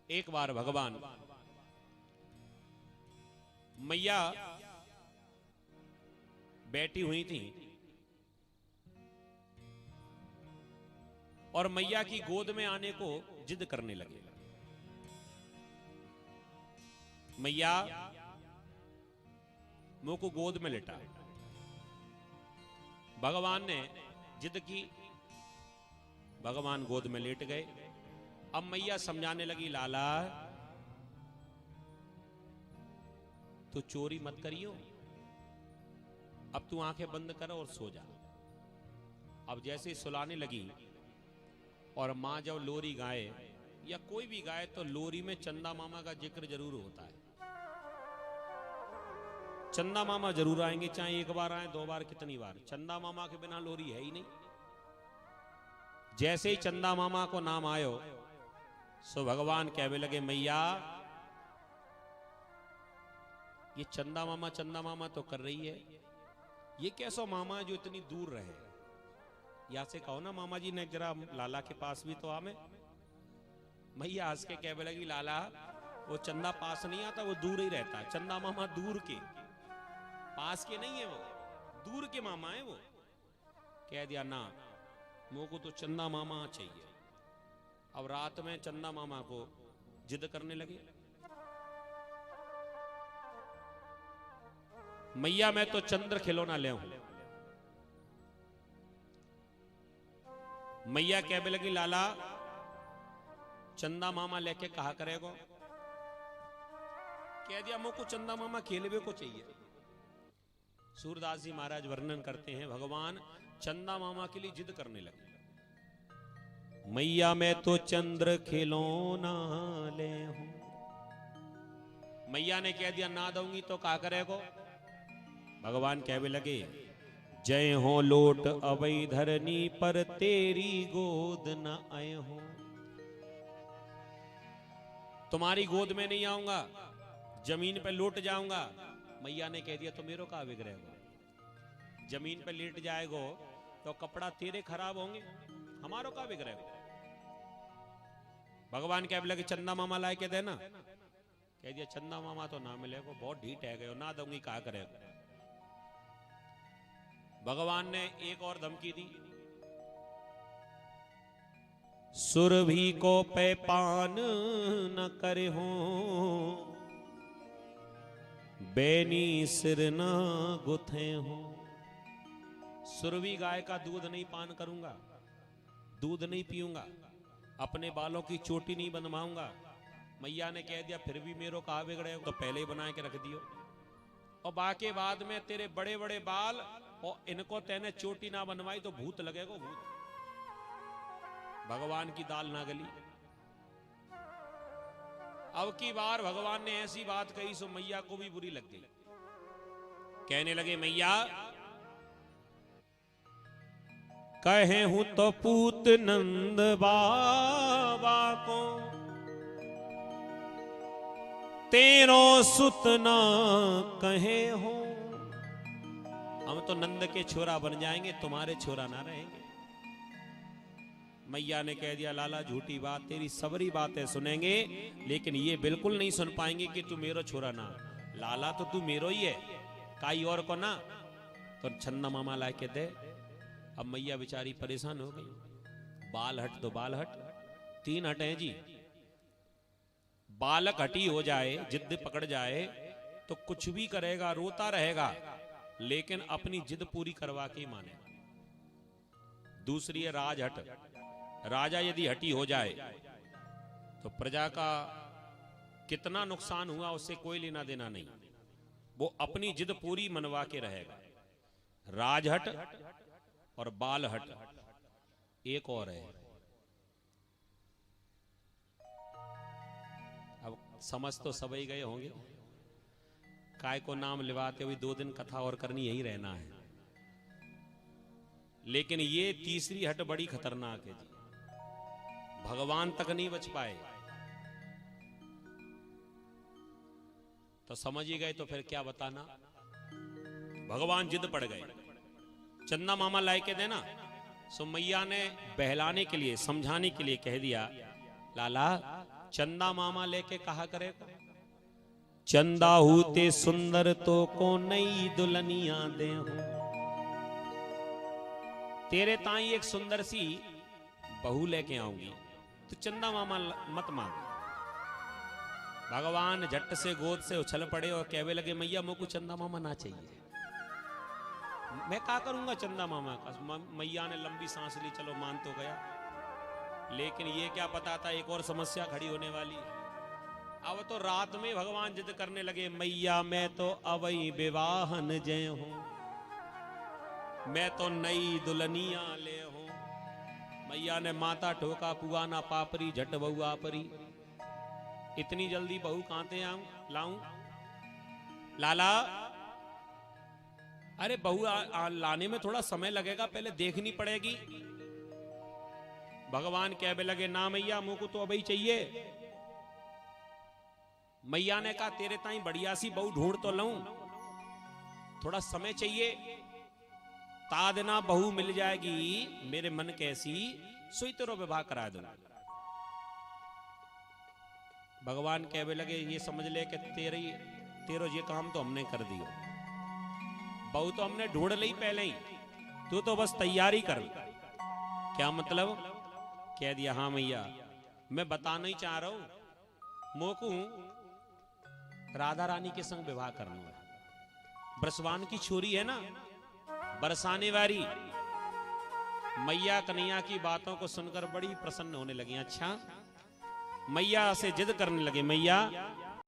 एक बार भगवान मैया बैठी हुई थी और मैया की गोद में आने को जिद करने लगे। मैया मुंह को गोद में लेटा। भगवान ने जिद की, भगवान गोद में लेट गए। अब मैया समझाने लगी, लाला तू चोरी मत करियो, अब तू आंखें बंद कर और सो जा। अब जैसे सुलाने लगी और मां जब लोरी गाए या कोई भी गाए तो लोरी में चंदा मामा का जिक्र जरूर होता है। चंदा मामा जरूर आएंगे, चाहे एक बार आए दो बार कितनी बार, चंदा मामा के बिना लोरी है ही नहीं। जैसे ही चंदा मामा को नाम आयो सो भगवान कहने लगे, मैया ये चंदा मामा तो कर रही है, ये कैसा मामा है जो इतनी दूर रहे। यहां से कहो ना मामा जी ने जरा लाला के पास भी तो आवे। मैया हंस के कहने लगी, लाला वो चंदा पास नहीं आता, वो दूर ही रहता है। चंदा मामा दूर के, पास के नहीं है, वो दूर के मामा है। वो कह दिया ना, मुझ को तो चंदा मामा चाहिए। अब रात में चंदा मामा को जिद करने लगे, मैया मैं तो चंद्र खिलौना ले हूं। मैया कहने लगी, लाला चंदा मामा लेके कहा करेगो। कह दिया मुझको चंदा मामा खेलवे को चाहिए। सूरदास जी महाराज वर्णन करते हैं, भगवान चंदा मामा के लिए जिद करने लगे। मैया मैं तो चंद्र खिलौना ले हूं। मैया ने कह दिया ना दूंगी तो कहा करेगो। भगवान कहने लगे, जय हो लोट अवै धरनी पर तेरी गोद न आए हो। तुम्हारी गोद में नहीं आऊंगा, जमीन पे लौट जाऊंगा। मैया ने कह दिया तो मेरो का विग्रह हो, जमीन पे लेट जाएगो तो कपड़ा तेरे खराब होंगे, हमारो का विग्रह हो। भगवान कहने लगे, चंदा मामा लाए के देना। कह दिया चंदा मामा तो ना मिलेगा, बहुत ढीठ है गए, ना दूंगी कहा करेगा। भगवान ने एक और धमकी दी, सुरभि को पे पान न करे हो, बैनी सिर न गुथे हो। सुरभि गाय का दूध नहीं पान करूंगा, दूध नहीं पीऊंगा, अपने बालों की चोटी नहीं बनवाऊंगा। मैया ने कह दिया फिर भी मेरो कहा बिगड़े तो पहले ही बना के रख दियो। और बाकी बाद में तेरे बड़े बड़े बाल और इनको तेने चोटी ना बनवाई तो भूत लगेगा, भूत। भगवान की दाल ना गली। अब की बार भगवान ने ऐसी बात कही सो मैया को भी बुरी लग गई। कहने लगे, मैया कहे हूं तो पूत नंद बाबा को, तेरो सुत ना कहे हो। हम तो नंद के छोरा बन जाएंगे, तुम्हारे छोरा ना रहेंगे। मैया ने कह दिया, लाला झूठी बात, तेरी सबरी बातें सुनेंगे लेकिन ये बिल्कुल नहीं सुन पाएंगे कि तू मेरो छोरा ना। लाला तो तू मेरो ही है, काई और को ना। तो चंदा मामा ला के दे। अब मैया बेचारी परेशान हो गई। बाल हट तो बाल हट, 3 हटे जी। बालक हटी हो जाए, जिद पकड़ जाए तो कुछ भी करेगा, रोता रहेगा, लेकिन अपनी जिद पूरी करवा के ही माने। दूसरी है राजहट। राजा यदि हटी हो जाए तो प्रजा का कितना नुकसान हुआ उससे कोई लेना देना नहीं, वो अपनी जिद पूरी मनवा के रहेगा। राजहट और बालहट, एक और है। अब समझ तो सभी गए होंगे, काय को नाम लिवाते हुए 2 दिन कथा और करनी, यही रहना है। लेकिन ये तीसरी हट बड़ी खतरनाक है जी, भगवान तक नहीं बच पाए। तो समझ ही गए तो फिर क्या बताना। भगवान जिद पड़ गए, चंदा मामा लाए के देना। सो मैया ने बहलाने के लिए, समझाने के लिए कह दिया, लाला चंदा मामा लेके कहा करे, चंदा होते सुंदर तो को नई दुल्हनिया दे हो। तेरे ताई एक सुंदर सी बहू लेके आऊंगी, तो चंदा मामा मत मांग। भगवान झट से गोद से उछल पड़े और कहने लगे, मैया मुझको चंदा मामा ना चाहिए, मैं क्या करूंगा चंदा मामा का। मैया ने लंबी सांस ली, चलो मान तो गया, लेकिन ये क्या पता था एक और समस्या खड़ी होने वाली। अब तो रात में भगवान जिद करने लगे, मैया मैं तो अवई विवाहन जय हूं, मैं तो नई दुल्हनिया ले हूं। मैया ने माता ठोका, पुआना पापरी झट बहू आपरी। इतनी जल्दी बहू कहां से लाऊं लाला? अरे बहू लाने में थोड़ा समय लगेगा, पहले देखनी पड़ेगी। भगवान कहने लगे, ना मैया मुझको तो अभी चाहिए। मैया ने कहा, तेरे ताई बढ़िया सी बहू ढूंढ तो लऊं, थोड़ा समय चाहिए, तादना बहू मिल जाएगी मेरे मन कैसी, सोई तेरो विवाह करा दूंगा। भगवान कहने लगे, ये समझ ले कि तेरो ये काम तो हमने कर दियो, बहू तो हमने ढूंढ ली पहले ही, तू तो बस तैयारी कर। क्या मतलब? कह दिया, हाँ मैया मैं बताना ही चाह रहा हूं, मोकू राधा रानी के संग विवाह करना है। ब्रसवान की छोरी है ना, बरसाने वाली। मैया कन्हैया की बातों को सुनकर बड़ी प्रसन्न होने लगी। अच्छा, मैया से जिद करने लगे, मैया